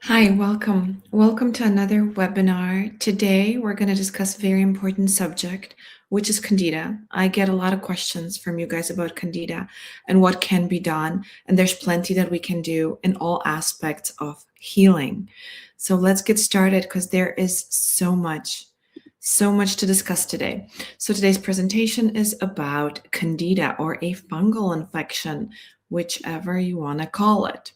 Hi, welcome. Welcome to another webinar. Today, we're going to discuss a very important subject, which is Candida. I get a lot of questions from you guys about Candida and what can be done, and there's plenty that we can do in all aspects of healing. So let's get started because there is so much to discuss today. So today's presentation is about Candida, or a fungal infection, whichever you want to call it.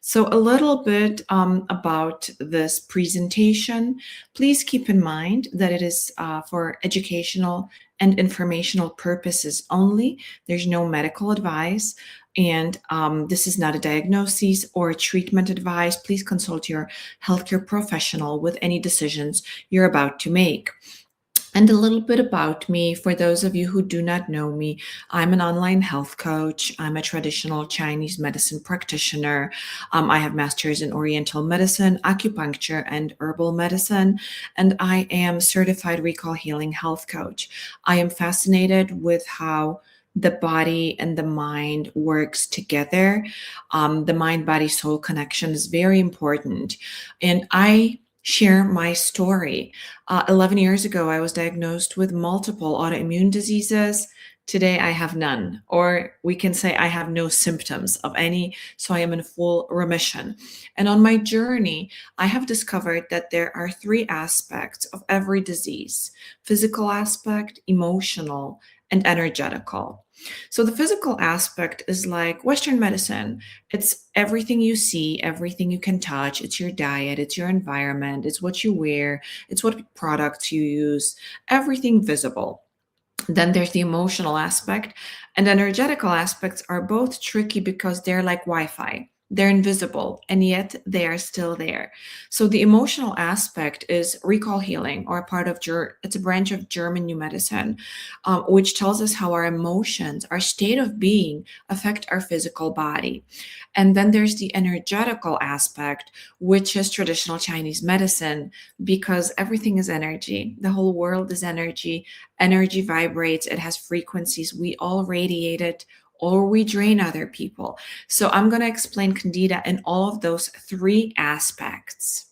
So a little bit about this presentation. Please keep in mind that it is for educational and informational purposes only. There's no medical advice, and this is not a diagnosis or a treatment advice. Please consult your healthcare professional with any decisions you're about to make. And a little bit about me, for those of you who do not know me, I'm an online health coach. I'm a traditional Chinese medicine practitioner. I have masters in Oriental medicine, acupuncture, and herbal medicine, and I am certified recall healing health coach. I am fascinated with how the body and the mind works together. The mind-body soul connection is very important, and I share my story. 11 years ago, I was diagnosed with multiple autoimmune diseases. Today, I have none, or we can say I have no symptoms of any, so I am in full remission. And on my journey, I have discovered that there are three aspects of every disease: physical aspect, emotional, and energetical. So the physical aspect is like Western medicine. It's everything you see, everything you can touch. It's your diet, it's your environment, it's what you wear, it's what products you use, everything visible. Then there's the emotional aspect, and energetical aspects are both tricky because they're like Wi-Fi. They're invisible, and yet they are still there. So the emotional aspect is recall healing, or a part of it's a branch of German new medicine, which tells us how our emotions, our state of being, affect our physical body. And then there's the energetical aspect, which is traditional Chinese medicine, because everything is energy. The whole world is energy. Energy vibrates, it has frequencies. We all radiate it, or we drain other people. So I'm going to explain Candida in all of those three aspects.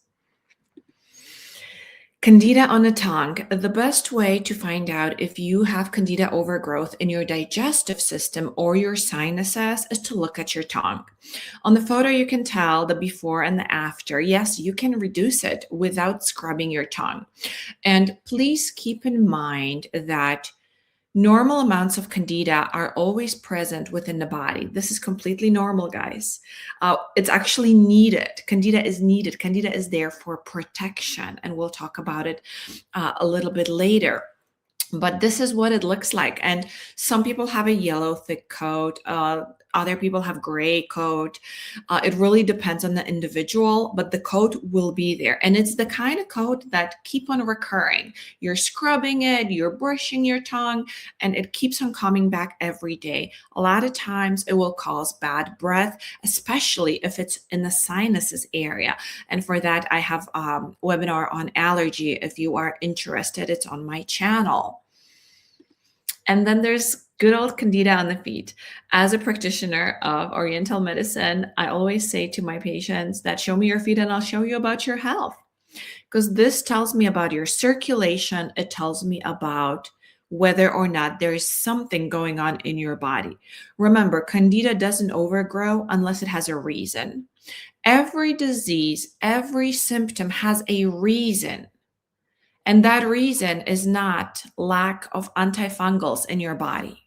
Candida on the tongue. The best way to find out if you have Candida overgrowth in your digestive system or your sinuses is to look at your tongue. On the photo, you can tell the before and the after. Yes, you can reduce it without scrubbing your tongue. And please keep in mind that normal amounts of Candida are always present within the body. This is completely normal, guys. It's actually needed. Candida is needed. Candida is there for protection, and we'll talk about it a little bit later. But this is what it looks like. And some people have a yellow thick coat. Other people have gray coat. It really depends on the individual, but the coat will be there. And it's the kind of coat that keep on recurring. You're scrubbing it, you're brushing your tongue, and it keeps on coming back every day. A lot of times it will cause bad breath, especially if it's in the sinuses area. And for that, I have a webinar on allergy. If you are interested, it's on my channel. And then there's good old Candida on the feet. As a practitioner of Oriental medicine, I always say to my patients that show me your feet and I'll show you about your health. Because this tells me about your circulation. It tells me about whether or not there is something going on in your body. Remember, Candida doesn't overgrow unless it has a reason. Every disease, every symptom has a reason. And that reason is not lack of antifungals in your body.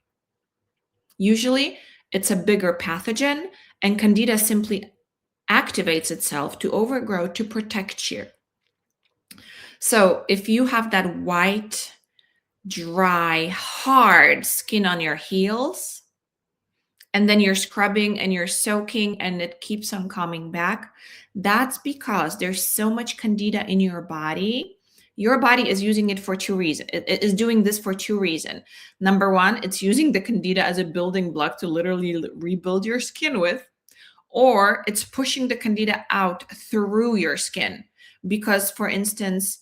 Usually, it's a bigger pathogen, and Candida simply activates itself to overgrow to protect you. So if you have that white, dry, hard skin on your heels, and then you're scrubbing and you're soaking and it keeps on coming back, that's because there's so much Candida in your body. Your body is using it for two reasons. It is doing this for two reasons. Number one, it's using the Candida as a building block to literally rebuild your skin with, or it's pushing the Candida out through your skin. Because, for instance,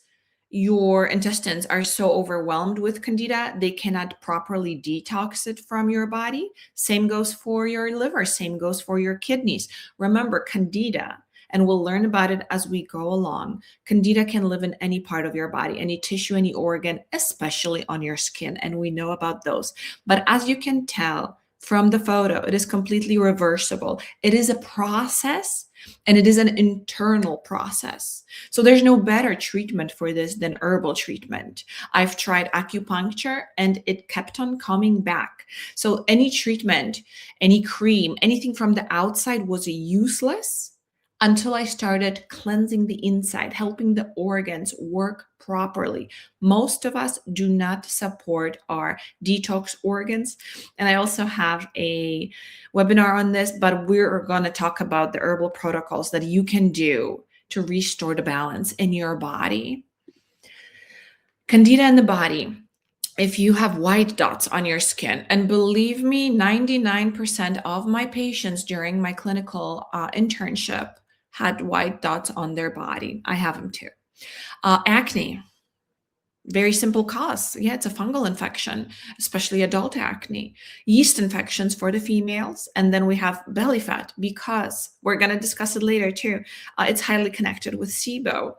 your intestines are so overwhelmed with Candida, they cannot properly detox it from your body. Same goes for your liver, same goes for your kidneys. Remember, Candida and we'll learn about it as we go along. Candida can live in any part of your body, any tissue, any organ, especially on your skin, and we know about those. But as you can tell from the photo, it is completely reversible. It is a process, and it is an internal process. So there's no better treatment for this than herbal treatment. I've tried acupuncture and it kept on coming back. So any treatment, any cream, anything from the outside was useless until I started cleansing the inside, helping the organs work properly. Most of us do not support our detox organs. And I also have a webinar on this, but we're going to talk about the herbal protocols that you can do to restore the balance in your body. Candida in the body. If you have white dots on your skin, and believe me, 99% of my patients during my clinical internship had white dots on their body. I have them too. Acne, very simple cause. Yeah, it's a fungal infection, especially adult acne. Yeast infections for the females. And then we have belly fat, because we're going to discuss it later too. It's highly connected with SIBO.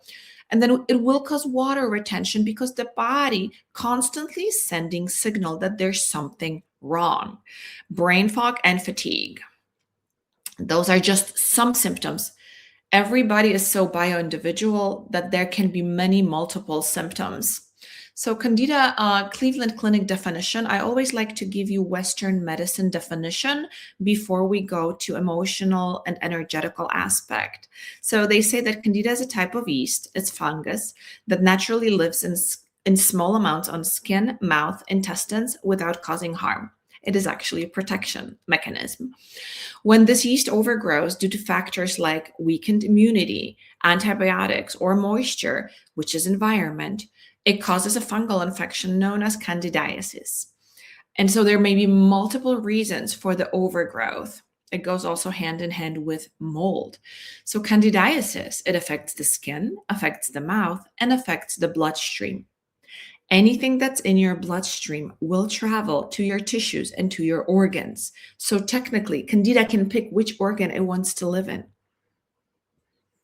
And then it will cause water retention because the body constantly is sending signal that there's something wrong. Brain fog and fatigue. Those are just some symptoms. Everybody is so bio-individual that there can be many multiple symptoms. So Candida, Cleveland Clinic definition, I always like to give you Western medicine definition before we go to emotional and energetical aspect. So they say that Candida is a type of yeast, it's fungus, that naturally lives in small amounts on skin, mouth, intestines without causing harm. It is actually a protection mechanism. When this yeast overgrows due to factors like weakened immunity, antibiotics, or moisture, which is environment, it causes a fungal infection known as Candidiasis. And so there may be multiple reasons for the overgrowth. It goes also hand in hand with mold. So Candidiasis, it affects the skin, affects the mouth, and affects the bloodstream. Anything that's in your bloodstream will travel to your tissues and to your organs. So technically, Candida can pick which organ it wants to live in.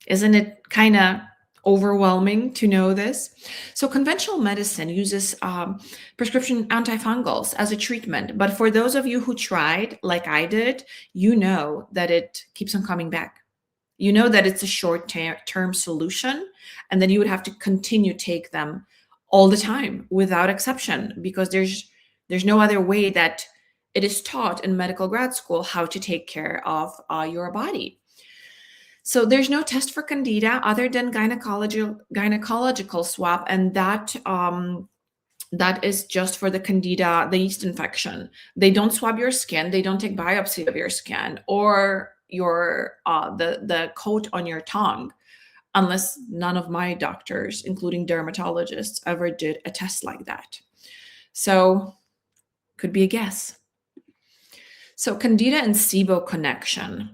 Isn't it kind of overwhelming to know this? So conventional medicine uses prescription antifungals as a treatment. But for those of you who tried, like I did, you know that it keeps on coming back. You know that it's a short-term solution, and then you would have to continue to take them all the time without exception, because there's no other way that it is taught in medical grad school how to take care of your body. So there's no test for Candida other than gynecological swab, and that is just for the Candida, the yeast infection. They don't swab your skin, they don't take biopsy of your skin or your the coat on your tongue, unless none of my doctors, including dermatologists, ever did a test like that. So could be a guess. So Candida and SIBO connection.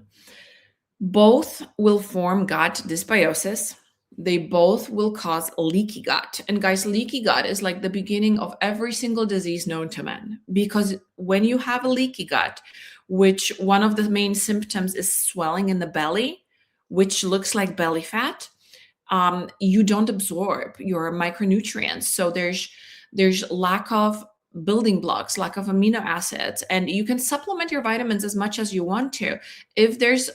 Both will form gut dysbiosis. They both will cause leaky gut. And guys, leaky gut is like the beginning of every single disease known to man. Because when you have a leaky gut, which one of the main symptoms is swelling in the belly, which looks like belly fat, you don't absorb your micronutrients. So there's lack of building blocks, lack of amino acids, and you can supplement your vitamins as much as you want to. If there's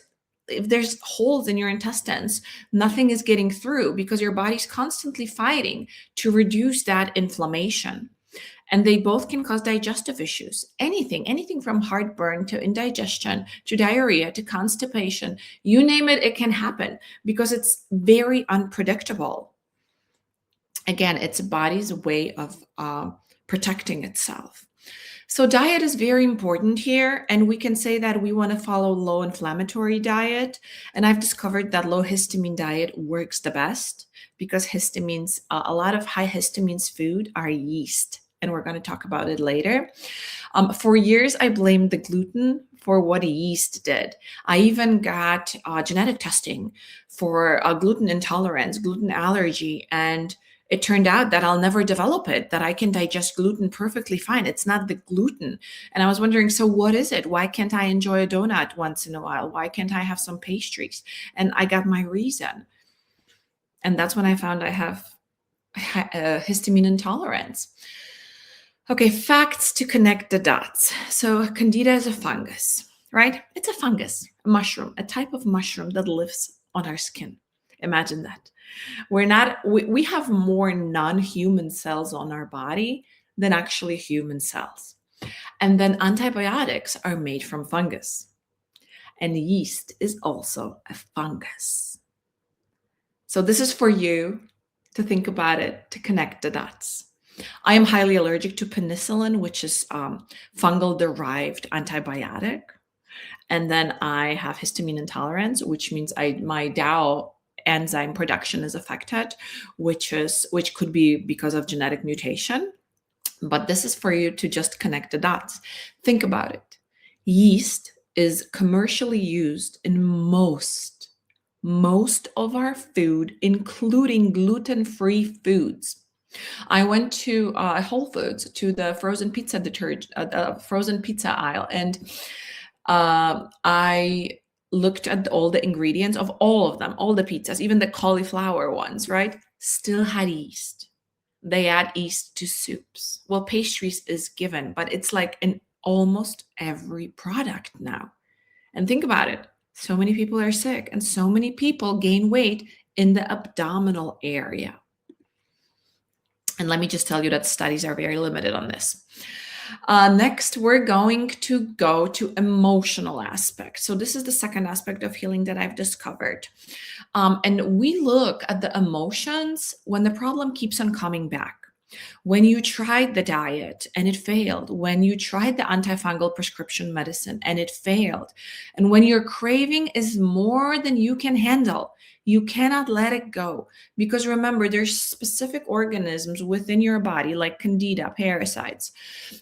holes in your intestines, nothing is getting through because your body's constantly fighting to reduce that inflammation. And they both can cause digestive issues. Anything from heartburn to indigestion to diarrhea to constipation, you name it, it can happen because it's very unpredictable. Again, it's the body's way of protecting itself. So diet is very important here, and we can say that we want to follow low inflammatory diet. And I've discovered that low histamine diet works the best because histamines, a lot of high histamines food are yeast, and we're going to talk about it later. For years, I blamed the gluten for what a yeast did. I even got genetic testing for gluten intolerance, gluten allergy, and It turned out that I'll never develop it, that I can digest gluten perfectly fine. It's not the gluten. And I was wondering, so what is it? Why can't I enjoy a donut once in a while? Why can't I have some pastries? And I got my reason. And that's when I found I have histamine intolerance. Okay, facts to connect the dots. So Candida is a fungus, right? It's a fungus, a mushroom, a type of mushroom that lives on our skin. Imagine that. We have more non-human cells on our body than actually human cells. And then antibiotics are made from fungus. And yeast is also a fungus. So this is for you to think about it, to connect the dots. I am highly allergic to penicillin, which is fungal-derived antibiotic. And then I have histamine intolerance, which means my DAO enzyme production is affected, which could be because of genetic mutation. But this is for you to just connect the dots. Think about it. Yeast is commercially used in most of our food, including gluten-free foods. I went to Whole Foods, to the frozen pizza frozen pizza aisle, and I looked at all the ingredients of all of them, all the pizzas, even the cauliflower ones, right? Still had yeast. They add yeast to soups. Well, pastries is given, but it's like in almost every product now. And think about it. So many people are sick and so many people gain weight in the abdominal area. And let me just tell you that studies are very limited on this. Next, we're going to go to emotional aspect. So this is the second aspect of healing that I've discovered. And we look at the emotions when the problem keeps on coming back. When you tried the diet and it failed, when you tried the antifungal prescription medicine and it failed, and when your craving is more than you can handle, you cannot let it go. Because remember, there's specific organisms within your body, like Candida, parasites,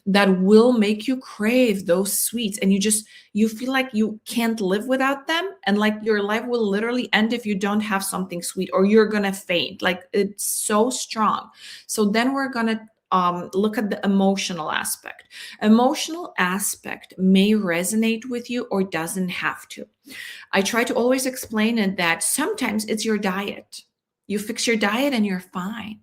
that will make you crave those sweets. And you feel like you can't live without them. And like your life will literally end if you don't have something sweet, or you're going to faint. Like it's so strong. So then we're going to look at the emotional aspect. Emotional aspect may resonate with you or doesn't have to. I try to always explain it that sometimes it's your diet. You fix your diet and you're fine.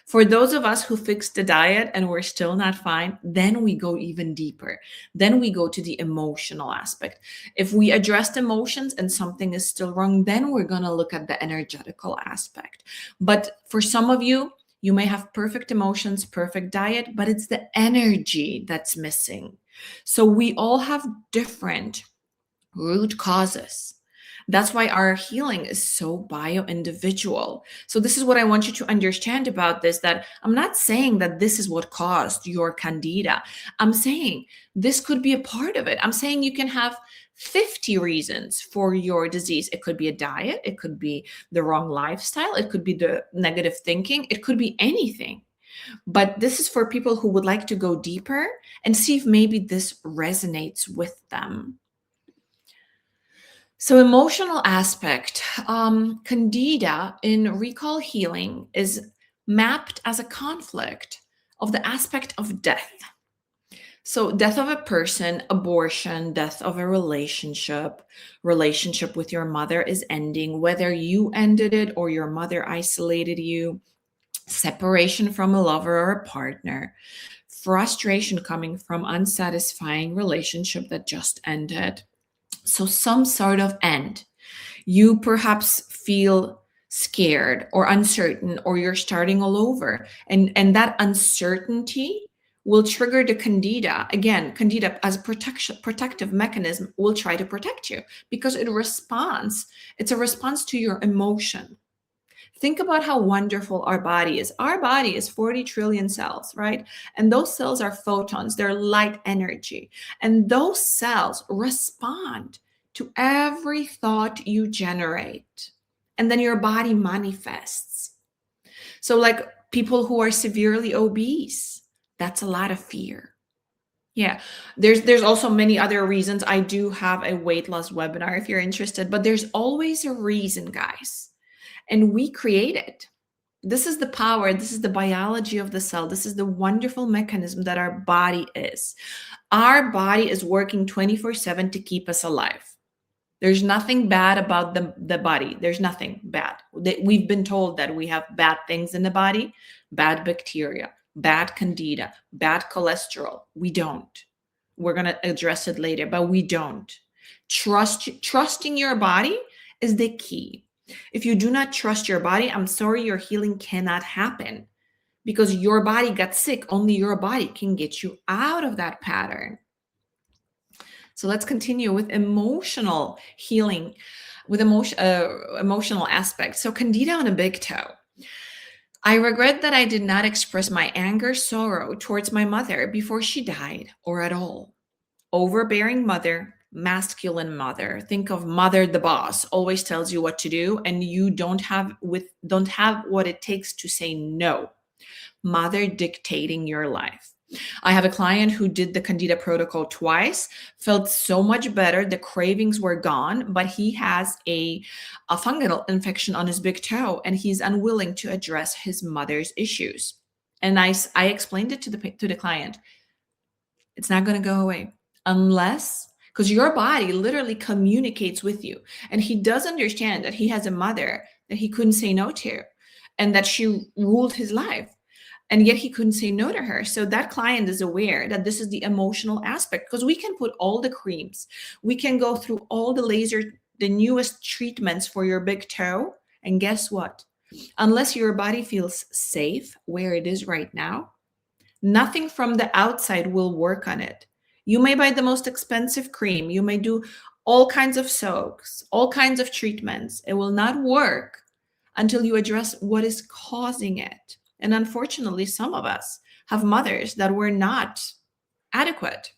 For those of us who fixed the diet and we're still not fine, then we go even deeper. Then we go to the emotional aspect. If we addressed emotions and something is still wrong, then we're going to look at the energetical aspect. But for some of you, you may have perfect emotions, perfect diet, but it's the energy that's missing. So we all have different root causes. That's why our healing is so bio-individual. So this is what I want you to understand about this, that I'm not saying that this is what caused your Candida. I'm saying this could be a part of it. I'm saying you can have 50 reasons for your disease. It could be a diet. It could be the wrong lifestyle. It could be the negative thinking. It could be anything. But this is for people who would like to go deeper and see if maybe this resonates with them. So emotional aspect, Candida in recall healing is mapped as a conflict of the aspect of death. So death of a person, abortion, death of a relationship with your mother is ending, whether you ended it or your mother isolated you, separation from a lover or a partner, frustration coming from unsatisfying relationship that just ended. So some sort of end. You perhaps feel scared or uncertain, or you're starting all over. And that uncertainty will trigger the Candida. Again, Candida as a protective mechanism will try to protect you because it responds. It's a response to your emotion. Think about how wonderful our body is. Our body is 40 trillion cells, right? And those cells are photons, they're light energy. And those cells respond to every thought you generate. And then your body manifests. So like people who are severely obese, that's a lot of fear. Yeah, there's also many other reasons. I do have a weight loss webinar if you're interested, but there's always a reason, guys. And we create it. This is the power, this is the biology of the cell, this is the wonderful mechanism that our body is. Our body is working 24/7 to keep us alive. There's nothing bad about the body. There's nothing bad. We've been told that we have bad things in the body, bad bacteria, bad candida, bad cholesterol. We don't. We're going to address it later, but we don't. Trusting your body is the key. If you do not trust your body, I'm sorry, your healing cannot happen because your body got sick. Only your body can get you out of that pattern. So let's continue with emotional healing, with emotional aspects. So Candida on a big toe. I regret that I did not express my anger, sorrow towards my mother before she died, or at all. Overbearing mother, masculine mother. Think of mother the boss, always tells you what to do, and you don't have what it takes to say no. Mother dictating your life. I have a client who did the Candida protocol twice, felt so much better. The cravings were gone, but he has a fungal infection on his big toe and he's unwilling to address his mother's issues. And I explained it to the client. It's not going to go away unless, because your body literally communicates with you. And he does understand that he has a mother that he couldn't say no to and that she ruled his life. And yet he couldn't say no to her. So that client is aware that this is the emotional aspect, because we can put all the creams, we can go through all the newest treatments for your big toe. And guess what? Unless your body feels safe where it is right now, nothing from the outside will work on it. You may buy the most expensive cream, you may do all kinds of soaks, all kinds of treatments. It will not work until you address what is causing it. And unfortunately, some of us have mothers that were not adequate.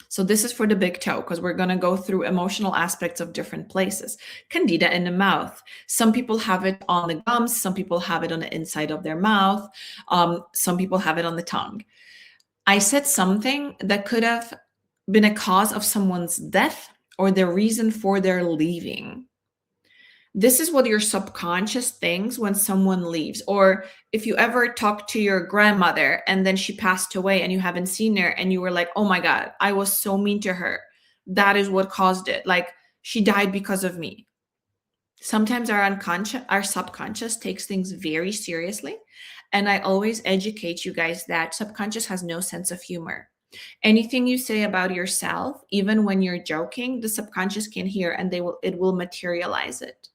So this is for the big toe, because we're going to go through emotional aspects of different places. Candida in the mouth. Some people have it on the gums. Some people have it on the inside of their mouth. Some people have it on the tongue. I said something that could have been a cause of someone's death or the reason for their leaving. This is what your subconscious thinks when someone leaves. Or if you ever talk to your grandmother and then she passed away and you haven't seen her and you were like, oh my God, I was so mean to her. That is what caused it. Like, she died because of me. Sometimes our subconscious takes things very seriously. And I always educate you guys that subconscious has no sense of humor. Anything you say about yourself, even when you're joking, the subconscious can hear and it will materialize it.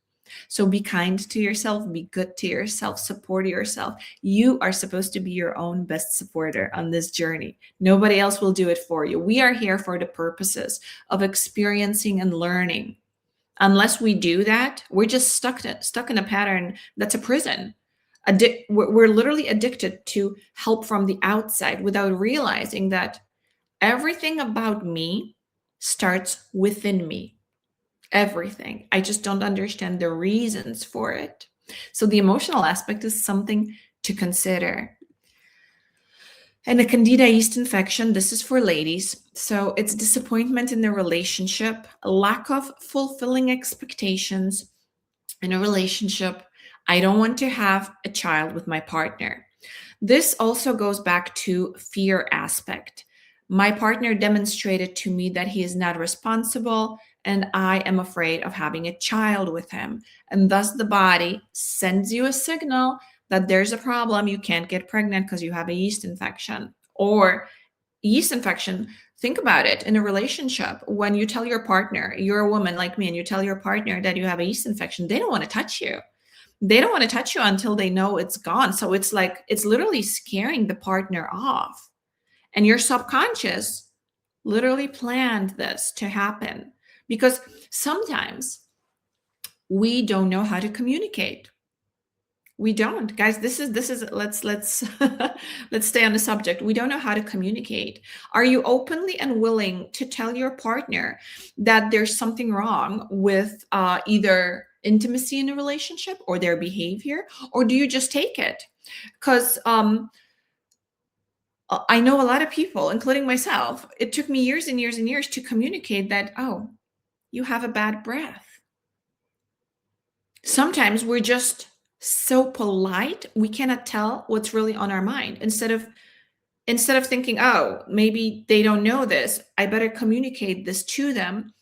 So be kind to yourself, be good to yourself, support yourself. You are supposed to be your own best supporter on this journey. Nobody else will do it for you. We are here for the purposes of experiencing and learning. Unless we do that, we're just stuck in a pattern that's a prison. We're literally addicted to help from the outside without realizing that everything about me starts within me. Everything. I just don't understand the reasons for it. So the emotional aspect is something to consider. And a Candida yeast infection, this is for ladies. So it's disappointment in the relationship, lack of fulfilling expectations in a relationship. I don't want to have a child with my partner. This also goes back to fear aspect. My partner demonstrated to me that he is not responsible, and I am afraid of having a child with him. And thus the body sends you a signal that there's a problem. You can't get pregnant because you have a yeast infection. Or yeast infection, think about it in a relationship. When you tell your partner, you're a woman like me, and you tell your partner that you have a yeast infection, they don't want to touch you. They don't want to touch you until they know it's gone. So it's like, it's literally scaring the partner off. And your subconscious literally planned this to happen, because sometimes we don't know how to communicate. We don't, guys. This is let's let's stay on the subject. We don't know how to communicate. Are you openly and willing to tell your partner that there's something wrong with either intimacy in a relationship or their behavior, or do you just take it? Because I know a lot of people, including myself, it took me years and years and years to communicate that, oh, you have a bad breath. Sometimes we're just so polite, we cannot tell what's really on our mind. Instead of thinking, oh, maybe they don't know this, I better communicate this to them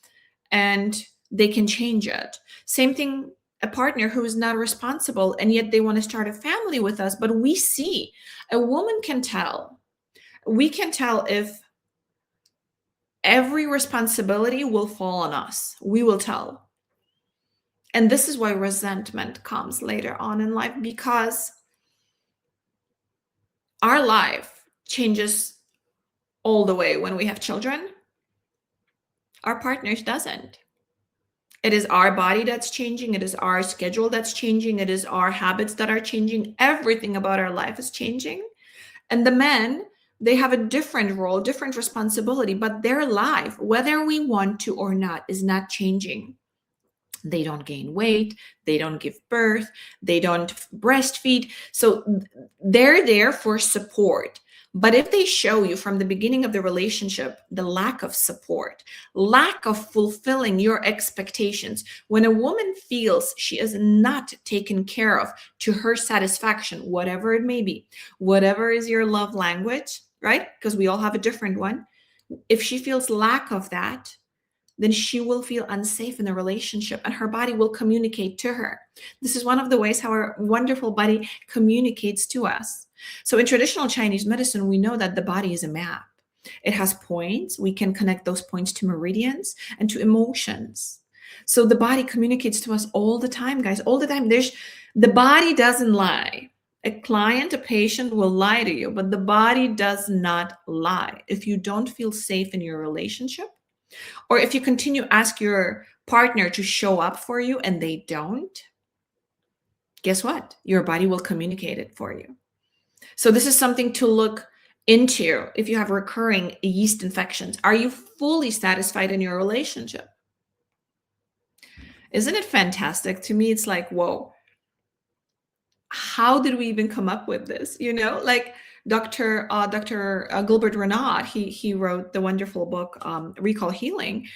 and they can change it. Same thing, a partner who is not responsible and yet they want to start a family with us, but we see, a woman can tell. We can tell if every responsibility will fall on us. We will tell. And this is why resentment comes later on in life, because our life changes all the way when we have children. Our partners doesn't. It is our body that's changing. It is our schedule that's changing. It is our habits that are changing. Everything about our life is changing. And the men, they have a different role, different responsibility, but their life, whether we want to or not, is not changing. They don't gain weight, they don't give birth, they don't breastfeed. So they're there for support. But if they show you from the beginning of the relationship the lack of support, lack of fulfilling your expectations, when a woman feels she is not taken care of to her satisfaction, whatever it may be, whatever is your love language, right? Because we all have a different one. If she feels lack of that, then she will feel unsafe in the relationship and her body will communicate to her. This is one of the ways how our wonderful body communicates to us. So in traditional Chinese medicine, we know that the body is a map. It has points. We can connect those points to meridians and to emotions. So the body communicates to us all the time, guys, all the time. The body doesn't lie. A client, a patient will lie to you, but the body does not lie. If you don't feel safe in your relationship, or if you continue ask your partner to show up for you and they don't, guess what? Your body will communicate it for you. So this is something to look into if you have recurring yeast infections. Are you fully satisfied in your relationship? Isn't it fantastic? To me, it's like, whoa, how did we even come up with this? Like Dr. Gilbert Renaud, he wrote the wonderful book, Recall Healing.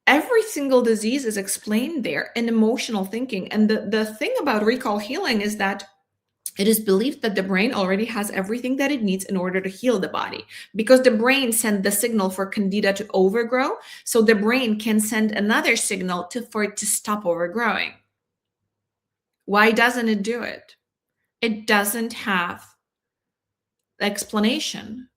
Every single disease is explained there in emotional thinking. And the thing about recall healing is that it is believed that the brain already has everything that it needs in order to heal the body, because the brain sent the signal for Candida to overgrow. So the brain can send another signal for it to stop overgrowing. Why doesn't it do it? It doesn't have explanation.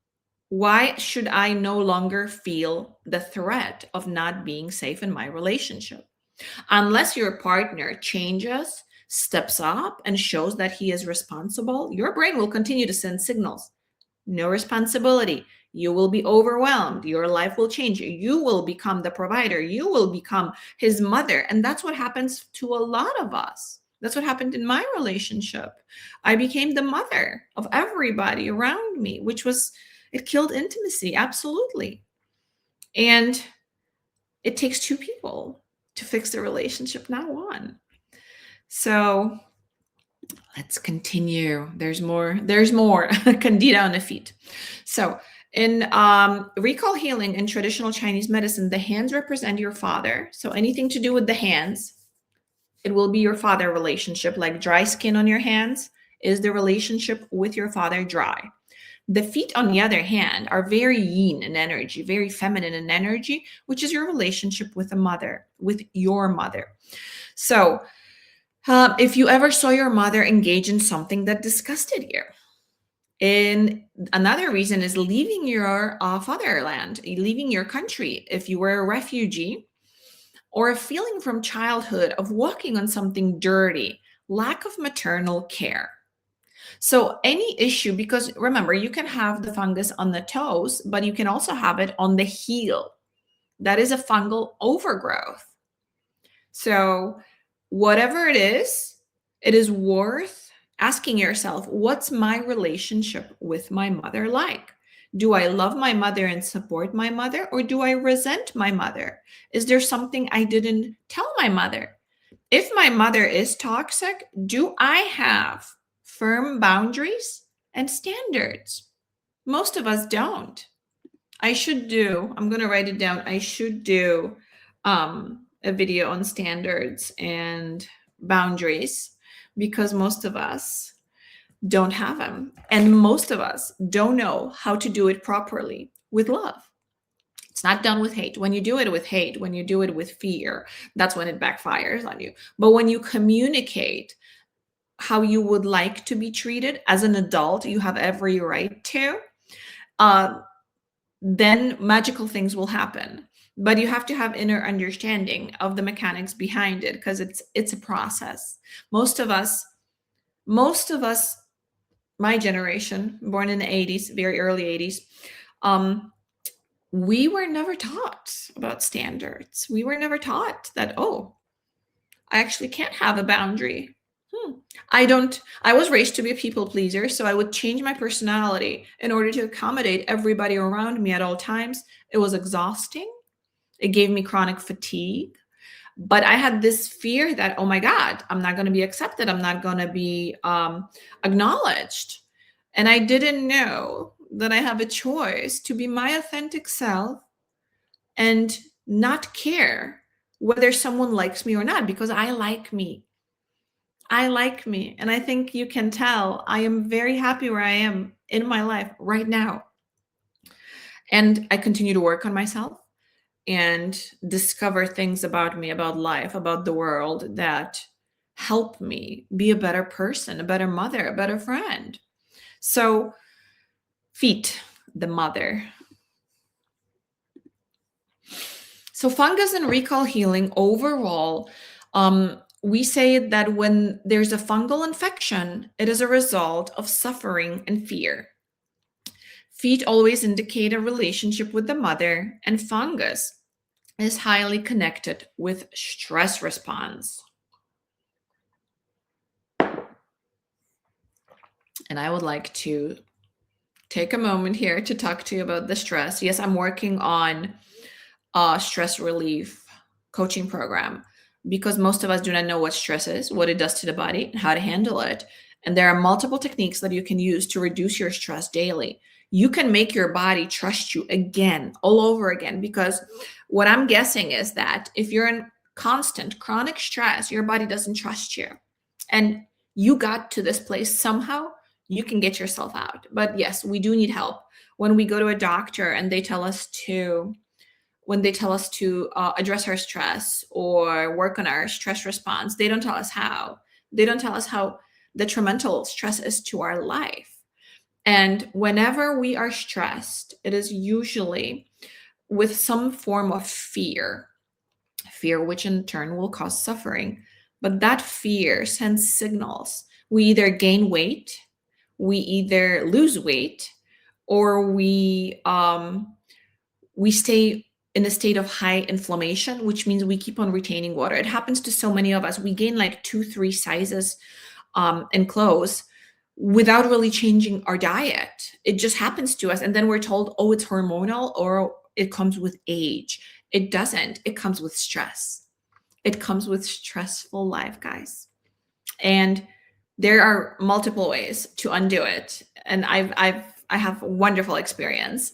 Why should I no longer feel the threat of not being safe in my relationship? Unless your partner changes, steps up, and shows that he is responsible, your brain will continue to send signals. No responsibility. You will be overwhelmed. Your life will change. You will become the provider. You will become his mother. And that's what happens to a lot of us. That's what happened in my relationship. I became the mother of everybody around me, it killed intimacy, absolutely. And it takes two people to fix the relationship, not one. So let's continue. There's more. Candida on the feet. So in recall healing in traditional Chinese medicine, the hands represent your father. So anything to do with the hands, it will be your father relationship. Like dry skin on your hands is the relationship with your father, dry. The feet, on the other hand, are very yin in energy, very feminine in energy, which is your relationship with your mother. So if you ever saw your mother engage in something that disgusted you, and another reason is leaving your fatherland, leaving your country, if you were a refugee, or a feeling from childhood of walking on something dirty, lack of maternal care. So any issue, because remember, you can have the fungus on the toes, but you can also have it on the heel. That is a fungal overgrowth. So whatever it is worth asking yourself, what's my relationship with my mother like? Do I love my mother and support my mother, or do I resent my mother? Is there something I didn't tell my mother? If my mother is toxic, do I have firm boundaries and standards? Most of us don't. I'm going to write it down. I should do a video on standards and boundaries, because most of us don't have them. And most of us don't know how to do it properly with love. It's not done with hate. When you do it with hate, when you do it with fear, that's when it backfires on you. But when you communicate how you would like to be treated as an adult, you have every right to, uh, then magical things will happen. But you have to have inner understanding of the mechanics behind it, because it's a process. Most of us, my generation, born in the 80s, very early 80s, we were never taught about standards. We were never taught that, oh, I actually can't have a boundary. I was raised to be a people pleaser, so I would change my personality in order to accommodate everybody around me at all times. It was exhausting. It gave me chronic fatigue. But I had this fear that, oh my God, I'm not going to be accepted. I'm not going to be acknowledged. And I didn't know that I have a choice to be my authentic self and not care whether someone likes me or not, because I like me. I like me. And I think you can tell I am very happy where I am in my life right now. And I continue to work on myself and discover things about me, about life, about the world that help me be a better person, a better mother, a better friend. So, feet, the mother. So, fungus and recall healing overall, we say that when there's a fungal infection, it is a result of suffering and fear. Feet always indicate a relationship with the mother, and fungus is highly connected with stress response. And I would like to take a moment here to talk to you about the stress. Yes, I'm working on a stress relief coaching program because most of us do not know what stress is, what it does to the body, and how to handle it. And there are multiple techniques that you can use to reduce your stress daily. You can make your body trust you again, all over again, because what I'm guessing is that if you're in constant chronic stress, your body doesn't trust you. And you got to this place somehow, you can get yourself out. But yes, we do need help. When we go to a doctor and they tell us to address our stress or work on our stress response, they don't tell us how. They don't tell us how detrimental stress is to our life. And whenever we are stressed, it is usually with some form of fear, which in turn will cause suffering. But that fear sends signals. We either gain weight, we either lose weight, or we stay in a state of high inflammation, which means we keep on retaining water. It happens to so many of us. We gain like 2-3 sizes in clothes without really changing our diet. It just happens to us. And then we're told, oh, it's hormonal or it comes with age. It doesn't. It comes with stress. It comes with stressful life, guys. And there are multiple ways to undo it. And I have wonderful experience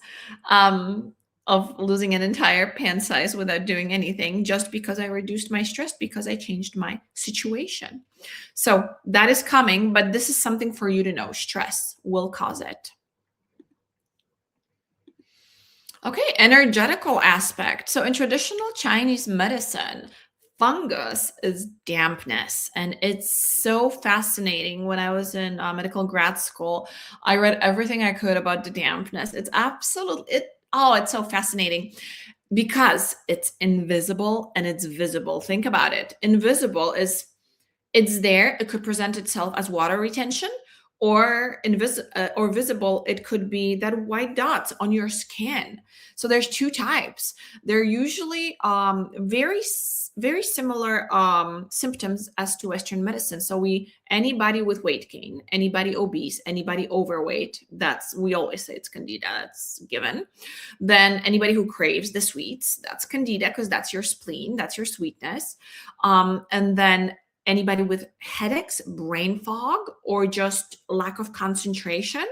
of losing an entire pant size without doing anything, just because I reduced my stress, because I changed my situation. So that is coming, but this is something for you to know. Stress will cause it. Okay, energetical aspect. So in traditional Chinese medicine, fungus is dampness, and it's so fascinating. When I was in medical grad school, I read everything I could about the dampness. It's so fascinating because it's invisible and it's visible. Think about it. Invisible is it's there. It could present itself as water retention, or visible. It could be that white dots on your skin. So there's two types. They're usually very similar symptoms as to Western medicine. So anybody with weight gain, anybody obese, anybody overweight, we always say it's Candida, that's given. Then anybody who craves the sweets, that's Candida, because that's your spleen, that's your sweetness. And then anybody with headaches, brain fog, or just lack of concentration,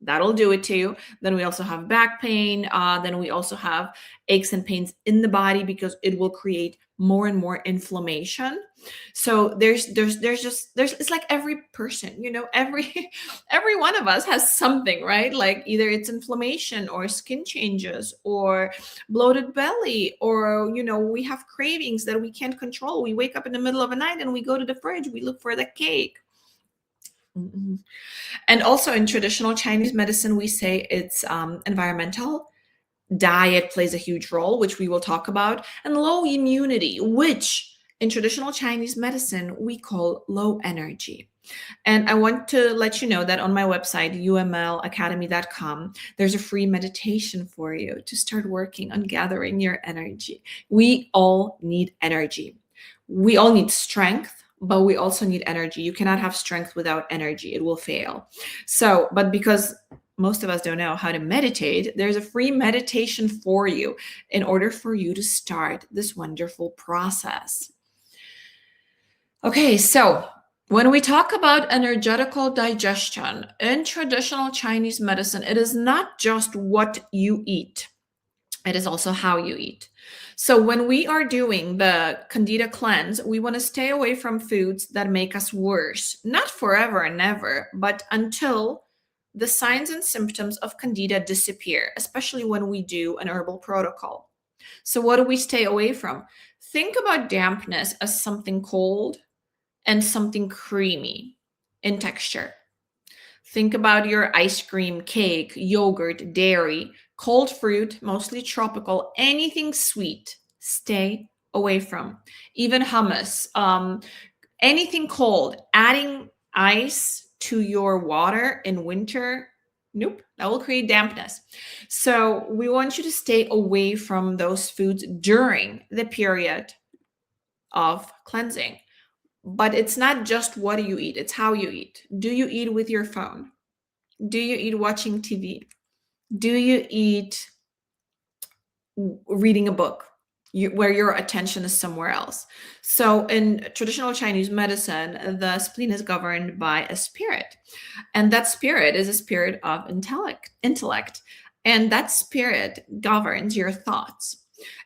That'll do it to you. Then we also have back pain. Then we also have aches and pains in the body because it will create more and more inflammation. So there's it's like every person, every every one of us has something, right? Like either it's inflammation or skin changes or bloated belly, or we have cravings that we can't control. We wake up in the middle of the night and we go to the fridge, we look for the cake. Mm-mm. And also in traditional Chinese medicine, we say it's environmental. Diet plays a huge role, which we will talk about, and low immunity, which in traditional Chinese medicine we call low energy. And I want to let you know that on my website, umlacademy.com, there's a free meditation for you to start working on gathering your energy. We all need energy. We all need strength, but we also need energy. You cannot have strength without energy, it will fail. So, but because most of us don't know how to meditate, there's a free meditation for you in order for you to start this wonderful process. Okay, so when we talk about energetical digestion in traditional Chinese medicine, it is not just what you eat, it is also how you eat. So when we are doing the Candida cleanse, we want to stay away from foods that make us worse, not forever and ever, but until the signs and symptoms of Candida disappear, especially when we do an herbal protocol. So what do we stay away from? Think about dampness as something cold and something creamy in texture. Think about your ice cream, cake, yogurt, dairy, cold fruit, mostly tropical, anything sweet, stay away from. Even hummus, anything cold, adding ice to your water in winter, nope, that will create dampness. So we want you to stay away from those foods during the period of cleansing. But it's not just what you eat, it's how you eat. Do you eat with your phone? Do you eat watching TV? Do you eat reading a book where your attention is somewhere else? So in traditional Chinese medicine, the spleen is governed by a spirit. And that spirit is a spirit of intellect. And that spirit governs your thoughts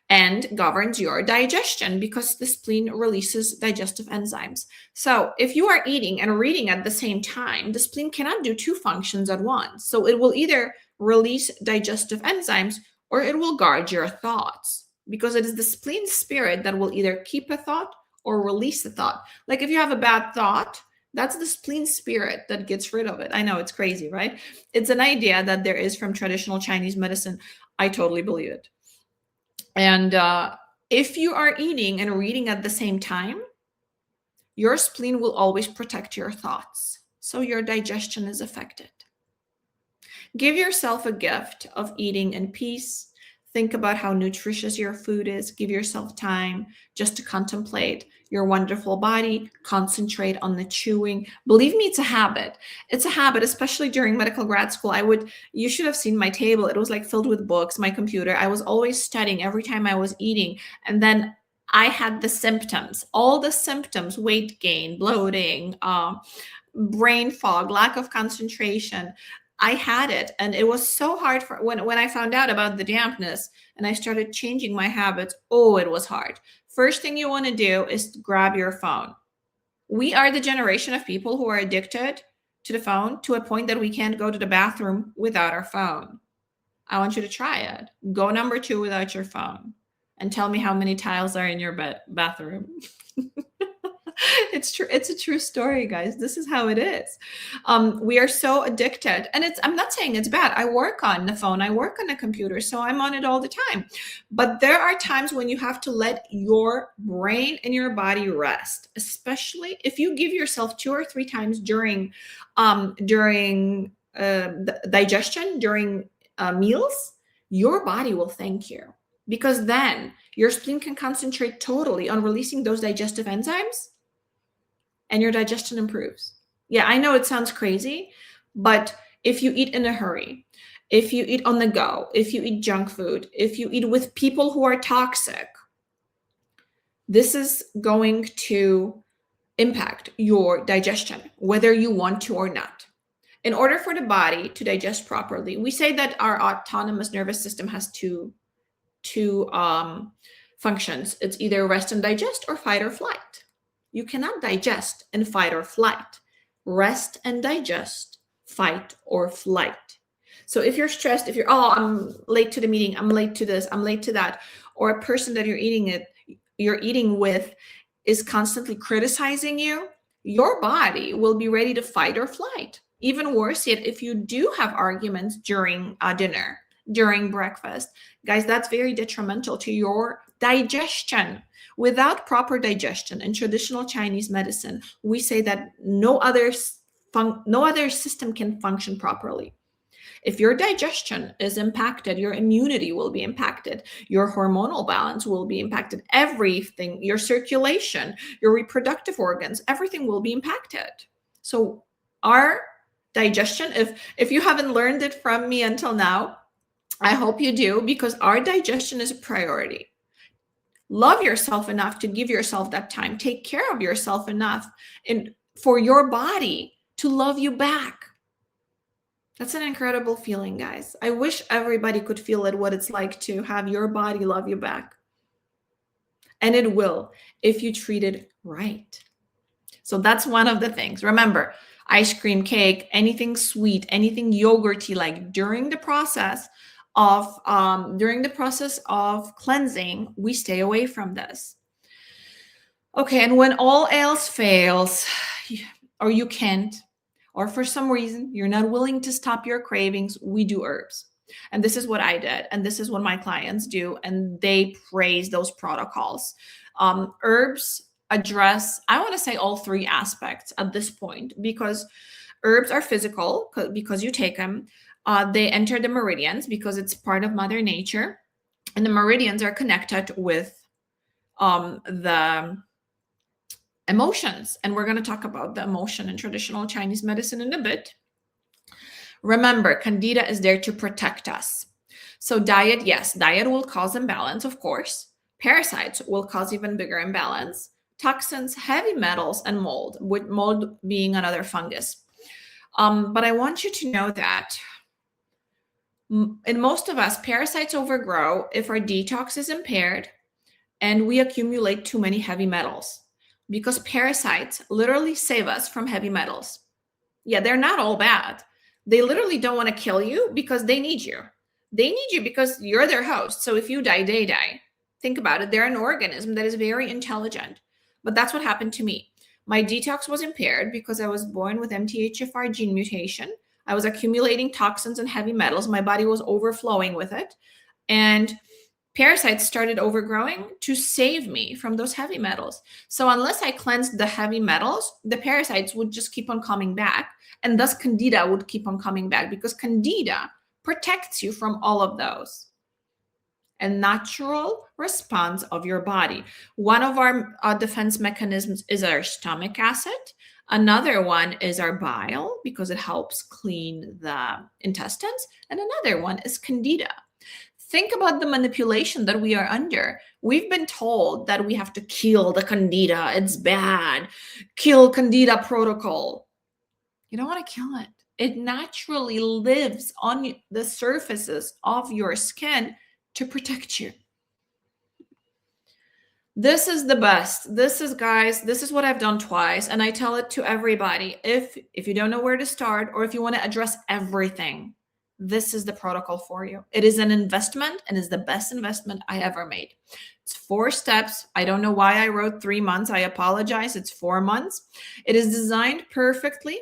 and governs your digestion because the spleen releases digestive enzymes. So if you are eating and reading at the same time, the spleen cannot do two functions at once. So it will either release digestive enzymes or it will guard your thoughts, because it is the spleen spirit that will either keep a thought or release the thought. Like if you have a bad thought, that's the spleen spirit that gets rid of it. I know it's crazy, right? It's an idea that there is from traditional Chinese medicine. I totally believe it. And if you are eating and reading at the same time, your spleen will always protect your thoughts. So your digestion is affected. Give yourself a gift of eating in peace. Think about how nutritious your food is. Give yourself time just to contemplate your wonderful body. Concentrate on the chewing. Believe me, it's a habit. It's a habit, especially during medical grad school. You should have seen my table. It was like filled with books, my computer. I was always studying every time I was eating. And then I had the symptoms, all the symptoms: weight gain, bloating, brain fog, lack of concentration. I had it, and it was so hard for when I found out about the dampness and I started changing my habits. Oh, it was hard. First thing you want to do is grab your phone. We are the generation of people who are addicted to the phone to a point that we can't go to the bathroom without our phone. I want you to try it. Go number 2 without your phone and tell me how many tiles are in your bathroom. It's true. It's a true story, guys. This is how it is. We are so addicted, and I'm not saying it's bad. I work on the phone. I work on the computer, so I'm on it all the time. But there are times when you have to let your brain and your body rest, especially if you give yourself 2 or 3 times during digestion, during meals. Your body will thank you, because then your spleen can concentrate totally on releasing those digestive enzymes and your digestion improves. Yeah, I know it sounds crazy, but if you eat in a hurry, if you eat on the go, if you eat junk food, if you eat with people who are toxic, this is going to impact your digestion, whether you want to or not. In order for the body to digest properly, we say that our autonomous nervous system has two functions. It's either rest and digest or fight or flight. You cannot digest and fight or flight. Rest and digest, fight or flight. So if you're stressed, if you're, oh, I'm late to the meeting, I'm late to this, I'm late to that, or a person that you're eating with is constantly criticizing you, your body will be ready to fight or flight. Even worse yet, if you do have arguments during dinner, during breakfast, guys, that's very detrimental to your digestion. Without proper digestion in traditional Chinese medicine, we say that no other system can function properly. If your digestion is impacted, your immunity will be impacted, your hormonal balance will be impacted, everything, your circulation, your reproductive organs, everything will be impacted. So our digestion, if you haven't learned it from me until now, I hope you do, because our digestion is a priority. Love yourself enough to give yourself that time. Take care of yourself enough and for your body to love you back. That's an incredible feeling, guys. I wish everybody could feel it, what it's like to have your body love you back. And it will, if you treat it right. So that's one of the things. Remember, ice cream, cake, anything sweet, anything yogurty, like during the process of cleansing, we stay away from this. Okay, and when all else fails, or you can't, or for some reason you're not willing to stop your cravings, we do herbs. And this is what I did, and this is what my clients do, and they praise those protocols. Herbs address, I want to say, all three aspects at this point, because herbs are physical, because you take them. They enter the meridians because it's part of Mother Nature, and the meridians are connected with the emotions. And we're going to talk about the emotion in traditional Chinese medicine in a bit. Remember, Candida is there to protect us. So diet, yes, diet will cause imbalance, of course. Parasites will cause even bigger imbalance. Toxins, heavy metals, and mold, with mold being another fungus. But I want you to know that in most of us, parasites overgrow if our detox is impaired and we accumulate too many heavy metals, because parasites literally save us from heavy metals. Yeah, they're not all bad. They literally don't want to kill you because they need you. They need you because you're their host. So if you die, they die. Think about it. They're an organism that is very intelligent. But that's what happened to me. My detox was impaired because I was born with MTHFR gene mutation. I was accumulating toxins and heavy metals. My body was overflowing with it. And parasites started overgrowing to save me from those heavy metals. So unless I cleansed the heavy metals, the parasites would just keep on coming back. And thus Candida would keep on coming back, because Candida protects you from all of those. A natural response of your body. One of our defense mechanisms is our stomach acid. Another one is our bile, because it helps clean the intestines. And another one is Candida. Think about the manipulation that we are under. We've been told that we have to kill the Candida. It's bad. Kill Candida protocol. You don't want to kill it. It naturally lives on the surfaces of your skin to protect you. This is the best. This is, guys, this is what I've done twice. And I tell it to everybody. If you don't know where to start, or if you want to address everything, this is the protocol for you. It is an investment, and is the best investment I ever made. It's 4 steps. I don't know why I wrote 3 months. I apologize. It's 4 months. It is designed perfectly.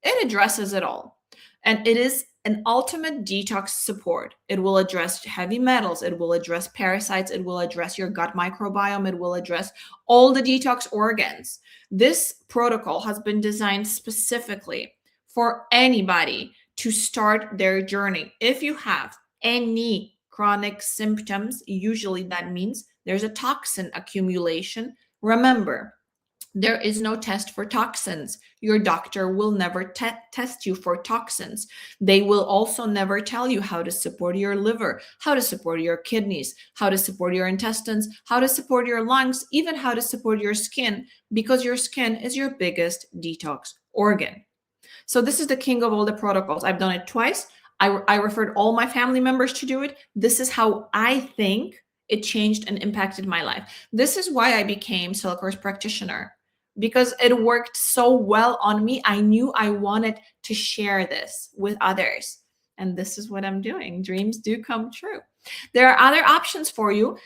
It addresses it all. And it is an ultimate detox support. It will address heavy metals. It will address parasites. It will address your gut microbiome. It will address all the detox organs. This protocol has been designed specifically for anybody to start their journey. If you have any chronic symptoms, usually that means there's a toxin accumulation. Remember, there is no test for toxins. Your doctor will never test you for toxins. They will also never tell you how to support your liver, how to support your kidneys, how to support your intestines, how to support your lungs, even how to support your skin, because your skin is your biggest detox organ. So this is the king of all the protocols. I've done it twice. I referred all my family members to do it. This is how I think it changed and impacted my life. This is why I became Silcore's practitioner, because it worked so well on me. I knew I wanted to share this with others. And this is what I'm doing. Dreams do come true. There are other options for you.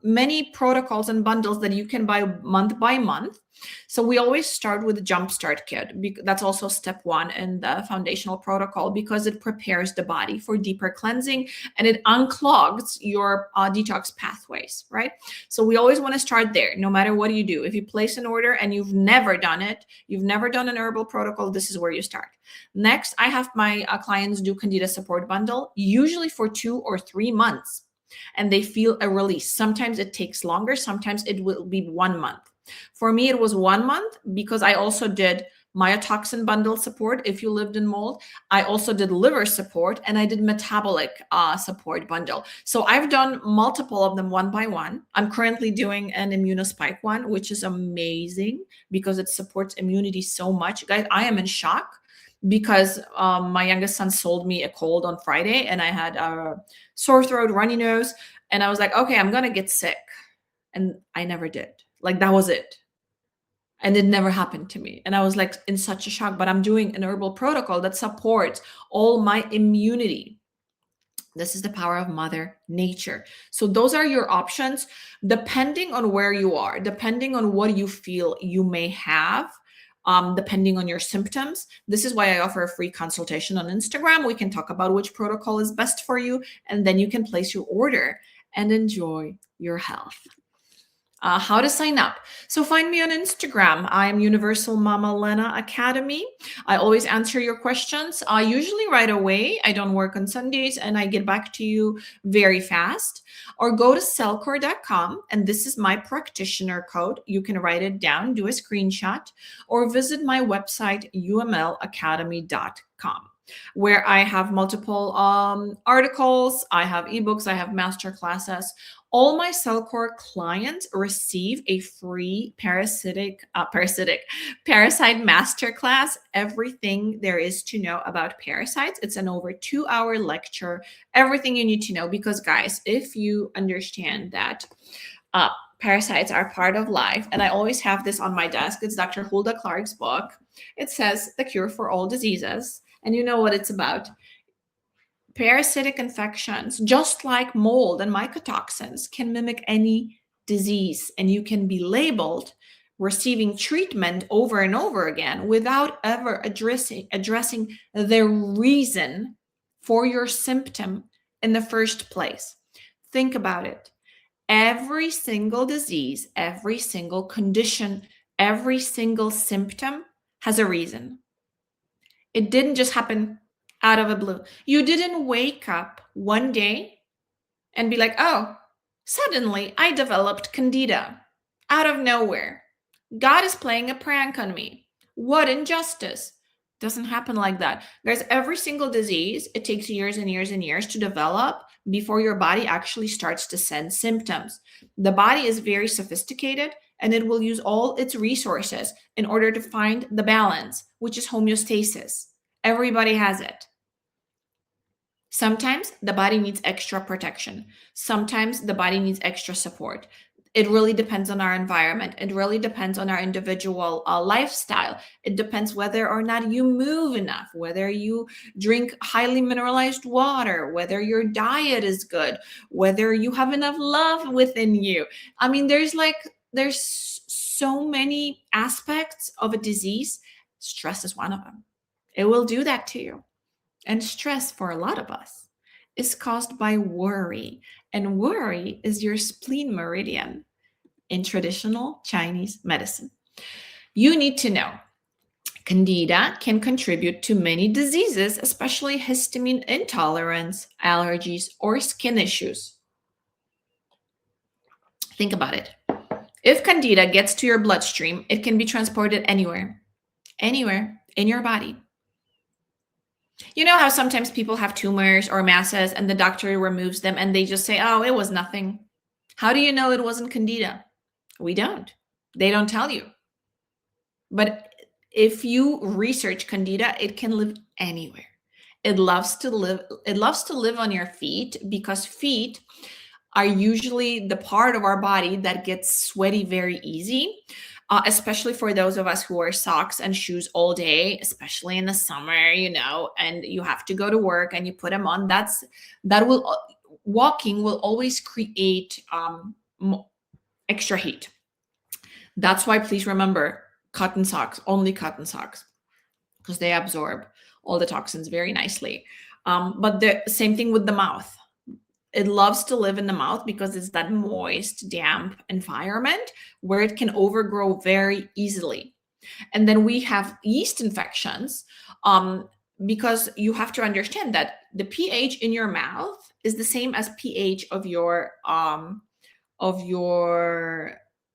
Many protocols and bundles that you can buy month by month. So we always start with the jumpstart kit. That's also step one in the foundational protocol, because it prepares the body for deeper cleansing and it unclogs your detox pathways, right? So we always want to start there, no matter what you do. If you place an order and you've never done it, you've never done an herbal protocol, this is where you start. Next, I have my clients do Candida support bundle, usually for 2 or 3 months. And they feel a release. Sometimes it takes longer. Sometimes it will be 1 month. For me, it was 1 month, because I also did myotoxin bundle support if you lived in mold. I also did liver support, and I did metabolic support bundle. So I've done multiple of them one by one. I'm currently doing an immunospike one, which is amazing because it supports immunity so much. Guys, I am in shock, because my youngest son sold me a cold on Friday, and I had a sore throat, runny nose, and I was like, okay, I'm gonna get sick. And I never did. Like, that was it. And it never happened to me. And I was like in such a shock, but I'm doing an herbal protocol that supports all my immunity. This is the power of Mother Nature. So those are your options, depending on where you are, depending on what you feel you may have, depending on your symptoms. This is why I offer a free consultation on Instagram. We can talk about which protocol is best for you, and then you can place your order and enjoy your health. How to sign up. So find me on Instagram. I am Universal Mama Lena Academy. I always answer your questions, usually right away. I don't work on Sundays, and I get back to you very fast. Or go to cellcore.com, and this is my practitioner code. You can write it down, do a screenshot, or visit my website, umlacademy.com, where I have multiple articles, I have ebooks, I have master classes. All my Cellcore clients receive a free parasite masterclass, everything there is to know about parasites. It's an over 2-hour lecture, everything you need to know, because guys, if you understand that parasites are part of life, and I always have this on my desk, it's Dr. Hulda Clark's book. It says The Cure for All Diseases, and you know what it's about. Parasitic infections, just like mold and mycotoxins, can mimic any disease, and you can be labeled receiving treatment over and over again without ever addressing the reason for your symptom in the first place. Think about it. Every single disease, every single condition, every single symptom has a reason. It didn't just happen out of the blue. You didn't wake up one day and be like, oh, suddenly I developed Candida out of nowhere. God is playing a prank on me. What injustice. Doesn't happen like that. Guys, every single disease, it takes years and years and years to develop before your body actually starts to send symptoms. The body is very sophisticated, and it will use all its resources in order to find the balance, which is homeostasis. Everybody has it. Sometimes the body needs extra protection. Sometimes the body needs extra support. It really depends on our environment. It really depends on our individual lifestyle. It depends whether or not you move enough, whether you drink highly mineralized water, whether your diet is good, whether you have enough love within you. I mean, there's so many aspects of a disease. Stress is one of them. It will do that to you. And stress, for a lot of us, is caused by worry. And worry is your spleen meridian in traditional Chinese medicine. You need to know Candida can contribute to many diseases, especially histamine intolerance, allergies, or skin issues. Think about it. If Candida gets to your bloodstream, it can be transported anywhere in your body. You know how sometimes people have tumors or masses and the doctor removes them and they just say, oh, it was nothing. How do you know it wasn't Candida? We don't. They don't tell you. But If you research Candida, it can live anywhere. It loves to live on your feet, because feet are usually the part of our body that gets sweaty very easy, especially for those of us who wear socks and shoes all day, especially in the summer, and you have to go to work and you put them on. That will walking will always create extra heat. That's why, please remember, cotton socks, only cotton socks, because they absorb all the toxins very nicely. But the same thing with the mouth. It loves to live in the mouth because it's that moist, damp environment where it can overgrow very easily. And then we have yeast infections, because you have to understand that the pH in your mouth is the same as pH of your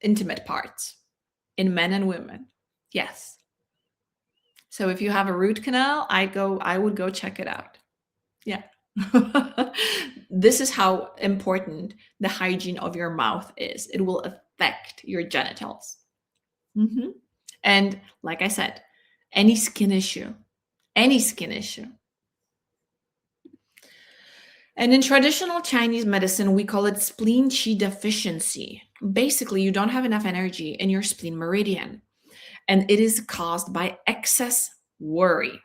intimate parts in men and women. Yes. So if you have a root canal, I would go check it out. Yeah. This is how important the hygiene of your mouth is. It will affect your genitals. Mhm. And like I said, any skin issue, any skin issue. And in traditional Chinese medicine, we call it spleen qi deficiency. Basically, you don't have enough energy in your spleen meridian, and it is caused by excess worry.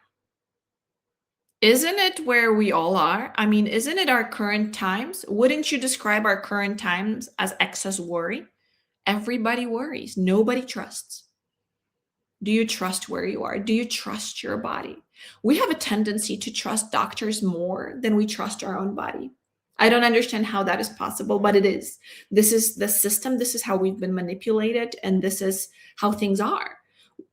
Isn't it where we all are? I mean, isn't it our current times? Wouldn't you describe our current times as excess worry? Everybody worries. Nobody trusts. Do you trust where you are? Do you trust your body? We have a tendency to trust doctors more than we trust our own body. I don't understand how that is possible, but it is. This is the system. This is how we've been manipulated, and this is how things are.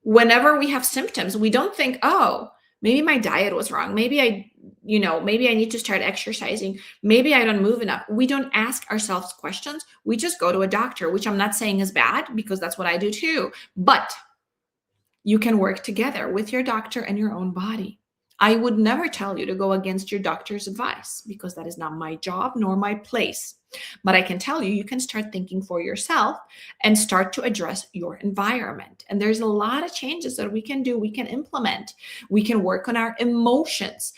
Whenever we have symptoms, we don't think, oh, maybe my diet was wrong. Maybe I need to start exercising. Maybe I don't move enough. We don't ask ourselves questions. We just go to a doctor, which I'm not saying is bad, because that's what I do too. But you can work together with your doctor and your own body. I would never tell you to go against your doctor's advice, because that is not my job nor my place. But I can tell you, you can start thinking for yourself and start to address your environment. And there's a lot of changes that we can do, we can implement. We can work on our emotions.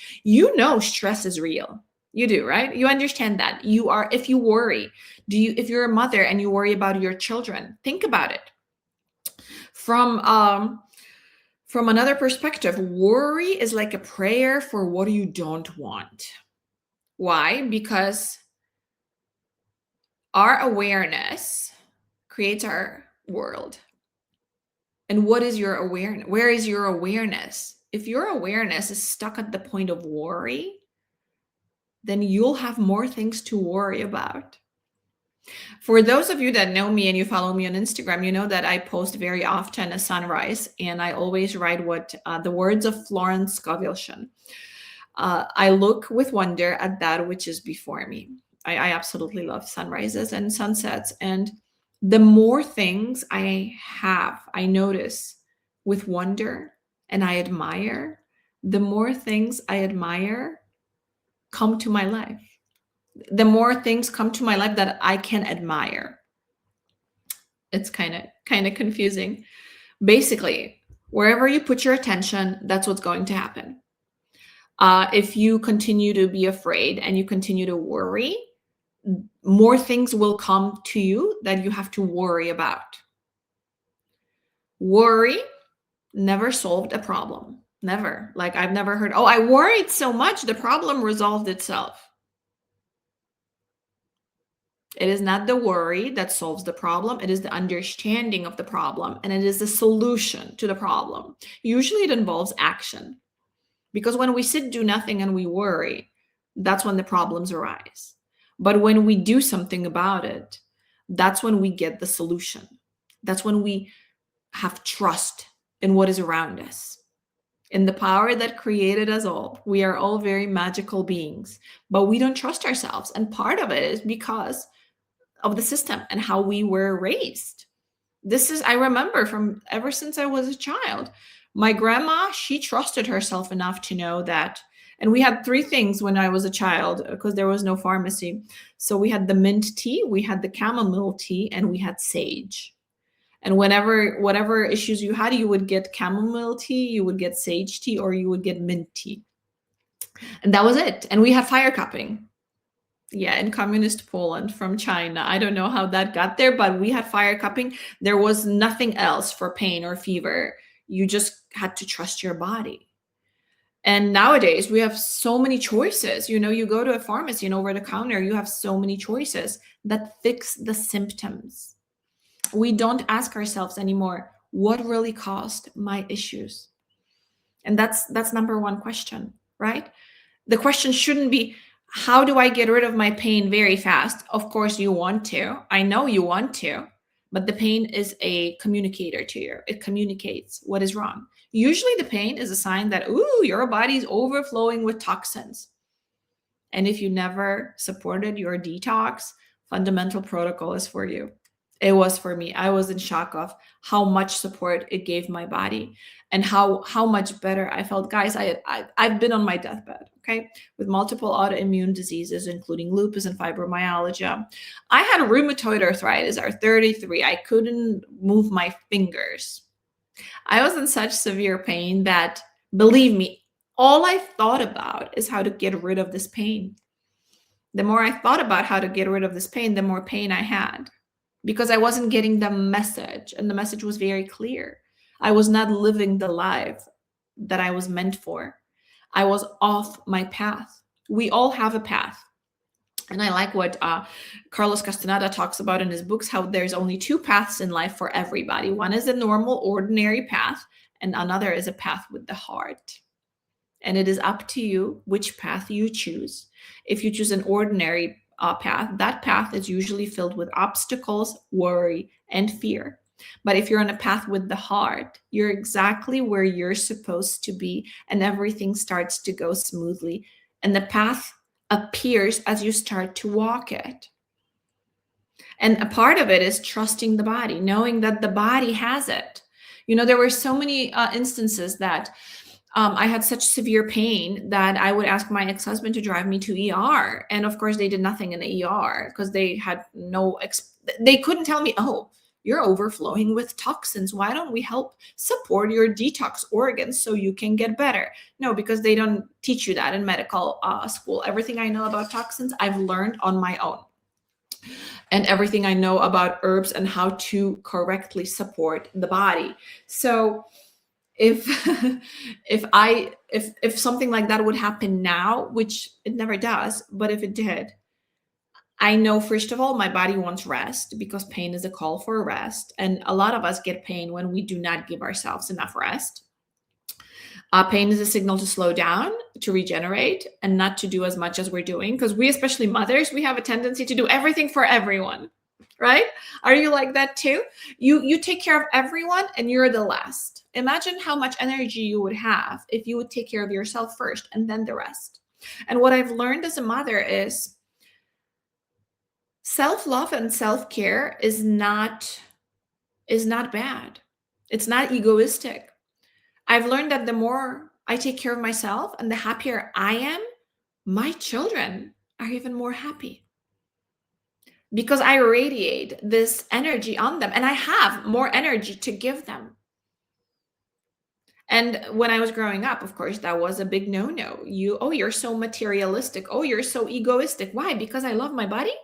Stress is real. You do, right? You understand that. If you worry, if you're a mother and you worry about your children, think about it. From another perspective, worry is like a prayer for what you don't want. Why? Because our awareness creates our world. And what is your awareness? Where is your awareness? If your awareness is stuck at the point of worry, then you'll have more things to worry about. For those of you that know me and you follow me on Instagram, you know that I post very often a sunrise, and I always write the words of Florence Scovel. I look with wonder at that which is before me. I absolutely love sunrises and sunsets. And the more things I notice with wonder and I admire, the more things I admire come to my life. The more things come to my life that I can admire. It's kind of confusing. Basically, wherever you put your attention, that's what's going to happen. If you continue to be afraid and you continue to worry, more things will come to you that you have to worry about. Worry never solved a problem. Never. Like, I've never heard, oh, I worried so much, the problem resolved itself. It is not the worry that solves the problem. It is the understanding of the problem, and it is the solution to the problem. Usually it involves action, because when we sit, do nothing, and we worry, that's when the problems arise. But when we do something about it, that's when we get the solution. That's when we have trust in what is around us, in the power that created us all. We are all very magical beings, but we don't trust ourselves. And part of it is because of the system and how we were raised. I remember from ever since I was a child, my grandma, she trusted herself enough to know that. And we had 3 things when I was a child, because there was no pharmacy. So we had the mint tea, we had the chamomile tea, and we had sage. And whatever issues you had, you would get chamomile tea, you would get sage tea, or you would get mint tea. And that was it. And we had fire cupping. Yeah, in communist Poland from China. I don't know how that got there, but we had fire cupping. There was nothing else for pain or fever. You just had to trust your body. And nowadays we have so many choices. You go to a pharmacy and over the counter, you have so many choices that fix the symptoms. We don't ask ourselves anymore, what really caused my issues? And that's number one question, right? The question shouldn't be, how do I get rid of my pain very fast? Of course you want to. I know you want to, but the pain is a communicator to you. It communicates what is wrong. Usually the pain is a sign that, your body's overflowing with toxins. And if you never supported your detox, fundamental protocol is for you. It was for me. I was in shock of how much support it gave my body and how much better I felt. Guys, I've been on my deathbed, okay, with multiple autoimmune diseases, including lupus and fibromyalgia. I had rheumatoid arthritis at 33. I couldn't move my fingers. I was in such severe pain that, believe me, all I thought about is how to get rid of this pain. The more I thought about how to get rid of this pain, the more pain I had, because I wasn't getting the message, and the message was very clear. I was not living the life that I was meant for. I was off my path. We all have a path. And I like what Carlos Castaneda talks about in his books, how there's only two paths in life for everybody. One is a normal, ordinary path, and another is a path with the heart. And it is up to you which path you choose. If you choose an ordinary path, that path is usually filled with obstacles, worry, and fear. But if you're on a path with the heart, you're exactly where you're supposed to be, and everything starts to go smoothly. And the path appears as you start to walk it. And a part of it is trusting the body, knowing that the body has it. There were so many instances that I had such severe pain that I would ask my ex-husband to drive me to ER. And of course, they did nothing in the ER because they had they couldn't tell me, oh, you're overflowing with toxins. Why don't we help support your detox organs so you can get better? No, because they don't teach you that in medical school. Everything I know about toxins, I've learned on my own. And everything I know about herbs and how to correctly support the body. So if if something like that would happen now, which it never does, but if it did, I know, first of all, my body wants rest because pain is a call for rest. And a lot of us get pain when we do not give ourselves enough rest. Pain is a signal to slow down, to regenerate, and not to do as much as we're doing. Because we, especially mothers, we have a tendency to do everything for everyone, right? Are you like that too? You take care of everyone and you're the last. Imagine how much energy you would have if you would take care of yourself first and then the rest. And what I've learned as a mother is self-love and self-care is not bad. It's not egoistic. I've learned that the more I take care of myself and the happier I am, my children are even more happy because I radiate this energy on them and I have more energy to give them. And when I was growing up, of course, that was a big no-no. You're so materialistic. Oh, you're so egoistic. Why? Because I love my body?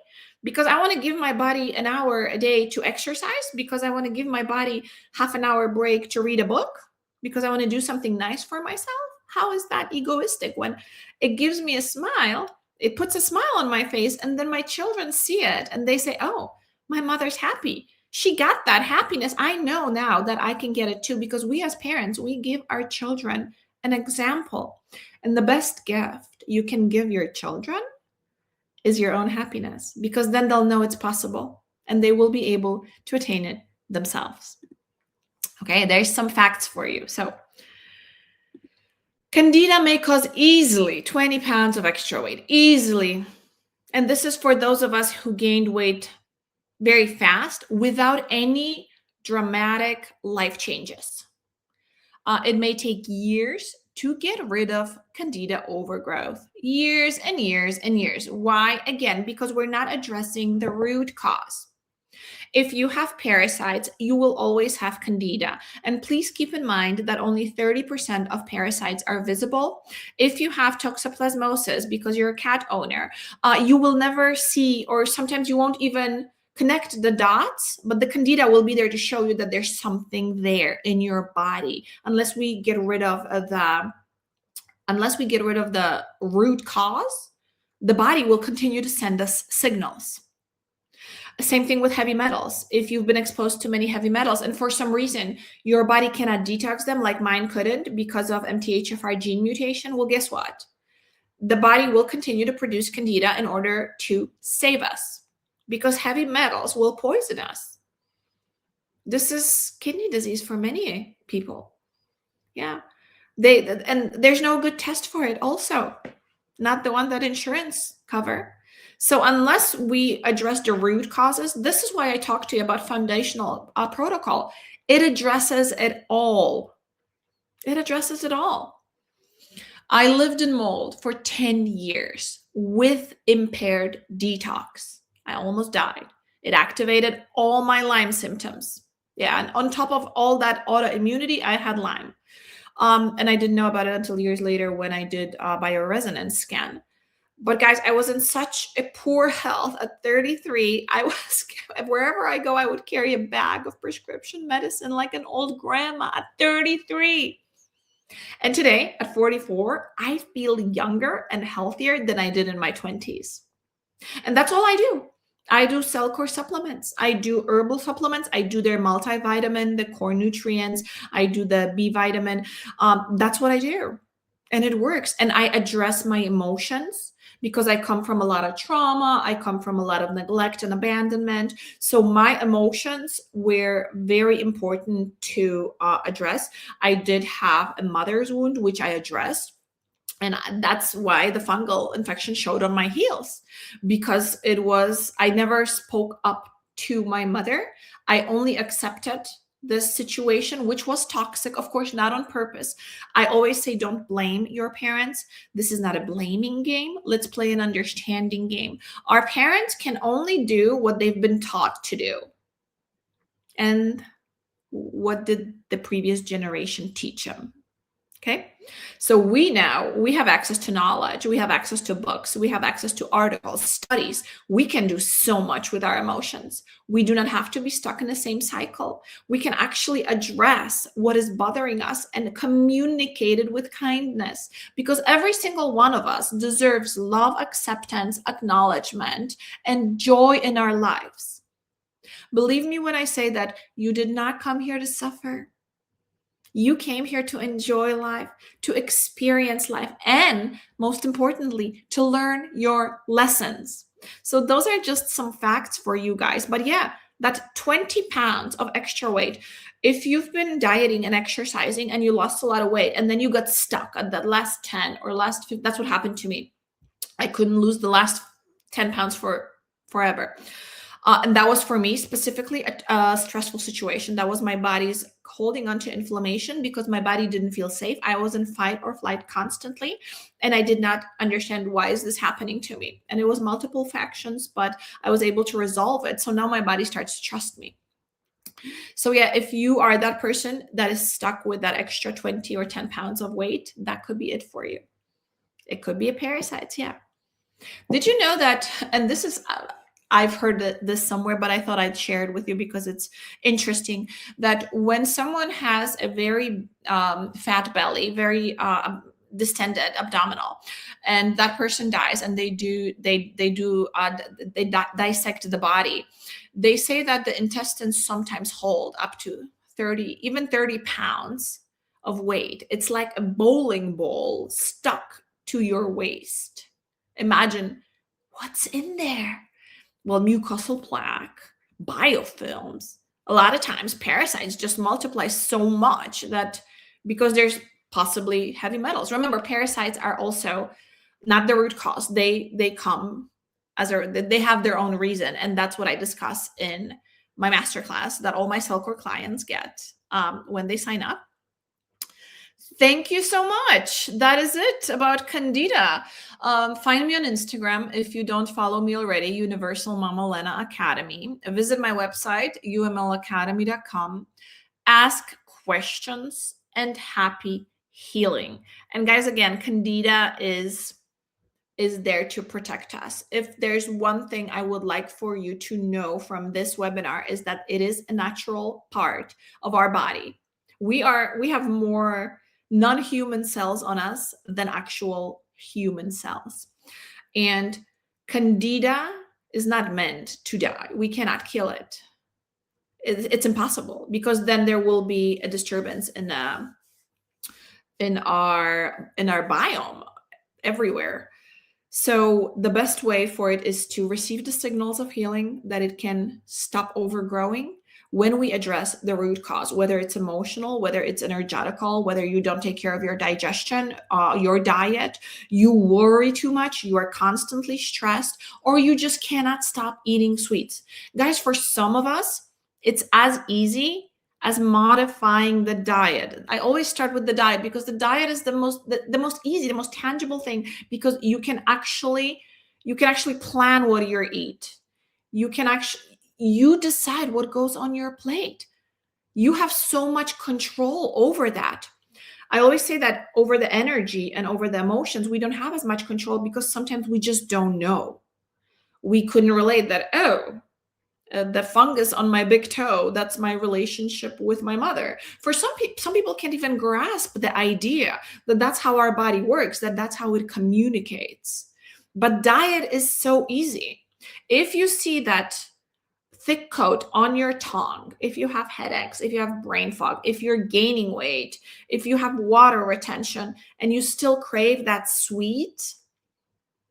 Because I want to give my body an hour a day to exercise? Because I want to give my body half an hour break to read a book? Because I want to do something nice for myself? How is that egoistic? When it gives me a smile, it puts a smile on my face, and then my children see it and they say, oh, my mother's happy. She got that happiness. I know now that I can get it too, because we as parents, we give our children an example. And the best gift you can give your children is your own happiness, because then they'll know it's possible and they will be able to attain it themselves. Okay, there's some facts for you. So Candida may cause easily 20 pounds of extra weight, easily. And this is for those of us who gained weight very fast without any dramatic life changes. It may take years to get rid of Candida overgrowth. Years and years and years. Why? Again, because we're not addressing the root cause. If you have parasites, you will always have Candida. And please keep in mind that only 30% of parasites are visible. If you have toxoplasmosis because you're a cat owner, you will never see, or sometimes you won't even connect the dots, but the Candida will be there to show you that there's something there in your body. Unless we get rid of the root cause, the body will continue to send us signals. Same thing with heavy metals. If you've been exposed to many heavy metals and for some reason your body cannot detox them, like mine couldn't because of MTHFR gene mutation, well, guess what? The body will continue to produce Candida in order to save us because heavy metals will poison us. This is kidney disease for many people. Yeah. And there's no good test for it also, not the one that insurance cover. So unless we address the root causes, this is why I talk to you about foundational protocol. It addresses it all. It addresses it all. I lived in mold for 10 years with impaired detox. I almost died. It activated all my Lyme symptoms. Yeah, and on top of all that autoimmunity, I had Lyme. And I didn't know about it until years later when I did bioresonance scan. But guys, I was in such a poor health at 33. I was, wherever I go, I would carry a bag of prescription medicine like an old grandma at 33. And today at 44, I feel younger and healthier than I did in my 20s. And that's all I do. I do cell core supplements. I do herbal supplements. I do their multivitamin, the core nutrients. I do the B vitamin. That's what I do. And it works. And I address my emotions because I come from a lot of trauma. I come from a lot of neglect and abandonment. So my emotions were very important to address. I did have a mother's wound, which I addressed. And that's why the fungal infection showed on my heels, because I never spoke up to my mother. I only accepted this situation, which was toxic, of course, not on purpose. I always say, don't blame your parents. This is not a blaming game. Let's play an understanding game. Our parents can only do what they've been taught to do. And what did the previous generation teach them? Okay. So we have access to knowledge. We have access to books. We have access to articles, studies. We can do so much with our emotions. We do not have to be stuck in the same cycle. We can actually address what is bothering us and communicate it with kindness, because every single one of us deserves love, acceptance, acknowledgement, and joy in our lives. Believe me when I say that you did not come here to suffer. You came here to enjoy life, to experience life, and most importantly, to learn your lessons. So those are just some facts for you guys. But yeah, that 20 pounds of extra weight, if you've been dieting and exercising and you lost a lot of weight and then you got stuck at that last 10 or last 50, that's what happened to me. I couldn't lose the last 10 pounds for forever. And that was for me specifically a stressful situation. That was my body's holding onto inflammation because my body didn't feel safe. I was in fight or flight constantly, and I did not understand, why is this happening to me? And it was multiple factions, but I was able to resolve it. So now my body starts to trust me. So yeah, if you are that person that is stuck with that extra 20 or 10 pounds of weight, that could be it for you. It could be a parasite. Yeah. Did you know that, and this is, I've heard this somewhere, but I thought I'd share it with you because it's interesting, that when someone has a very fat belly, very distended abdominal, and that person dies, and they dissect the body, they say that the intestines sometimes hold up to 30, even 30 pounds of weight. It's like a bowling ball stuck to your waist. Imagine what's in there. Well, mucosal plaque, biofilms. A lot of times parasites just multiply so much that, because there's possibly heavy metals. Remember, parasites are also not the root cause. They come they have their own reason. And that's what I discuss in my masterclass that all my Cellcore clients get when they sign up. Thank you so much. That is it about Candida. Find me on Instagram if you don't follow me already, Universal Mama Lena Academy. Visit my website, umlacademy.com. Ask questions and happy healing. And guys, again, Candida is there to protect us. If there's one thing I would like for you to know from this webinar is that it is a natural part of our body. We have more non-human cells on us than actual human cells. And Candida is not meant to die. We cannot kill it. It's impossible, because then there will be a disturbance in our biome everywhere. So the best way for it is to receive the signals of healing, that it can stop overgrowing when we address the root cause, whether it's emotional, whether it's energetical, whether you don't take care of your digestion, your diet, you worry too much, you are constantly stressed, or you just cannot stop eating sweets. Guys, for some of us, it's as easy as modifying the diet. I always start with the diet, because the diet is the most easy, the most tangible thing, because you can actually plan what you eat. You decide what goes on your plate. You have so much control over that. I always say that over the energy and over the emotions, we don't have as much control, because sometimes we just don't know. We couldn't relate that, the fungus on my big toe, that's my relationship with my mother. For some people can't even grasp the idea that that's how our body works, that that's how it communicates. But diet is so easy. If you see that thick coat on your tongue, if you have headaches, if you have brain fog, if you're gaining weight, if you have water retention, and you still crave that sweet,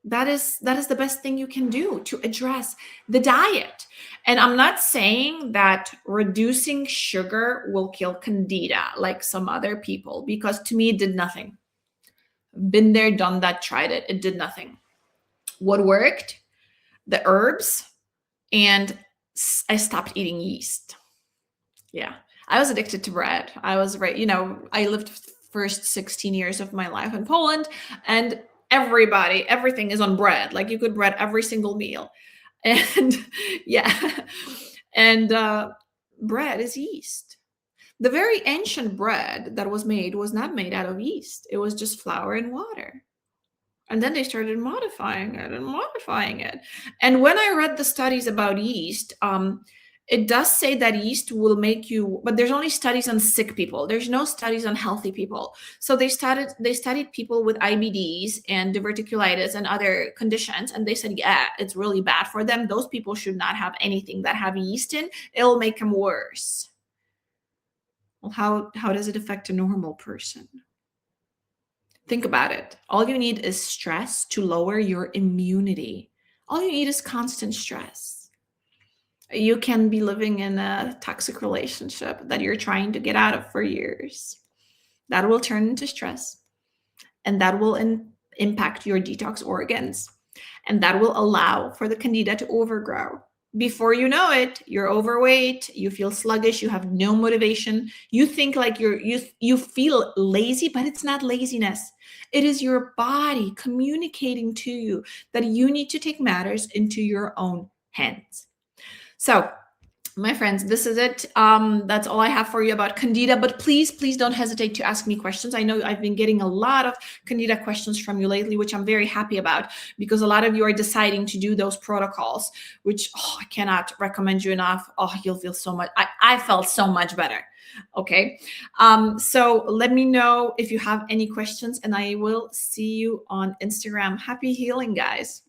that is the best thing you can do to address the diet. And I'm not saying that reducing sugar will kill Candida like some other people, because to me it did nothing. Been there, done that, tried it. It did nothing. What worked? The herbs, and I stopped eating yeast. Yeah. I was addicted to bread. I lived first 16 years of my life in Poland, and everything is on bread. Like, you could bread every single meal. And yeah. And bread is yeast. The very ancient bread that was made was not made out of yeast. It was just flour and water. And then they started modifying it. And when I read the studies about yeast, it does say that yeast will make you, but there's only studies on sick people. There's no studies on healthy people. So they studied people with IBDs and diverticulitis and other conditions, and they said, yeah, it's really bad for them. Those people should not have anything that have yeast in. It'll make them worse. Well, how does it affect a normal person? Think about it. All you need is stress to lower your immunity. All you need is constant stress. You can be living in a toxic relationship that you're trying to get out of for years. That will turn into stress, and that will impact your detox organs, and that will allow for the Candida to overgrow. Before you know it, you're overweight, you feel sluggish, you have no motivation, you think like you feel lazy, but it's not laziness. It is your body communicating to you that you need to take matters into your own hands. So, my friends, this is it. That's all I have for you about Candida, but please don't hesitate to ask me questions. I know I've been getting a lot of Candida questions from you lately, which I'm very happy about, because a lot of you are deciding to do those protocols, which I cannot recommend you enough. You'll feel so much. I felt so much better. Okay. So let me know if you have any questions, and I will see you on Instagram. Happy healing, guys.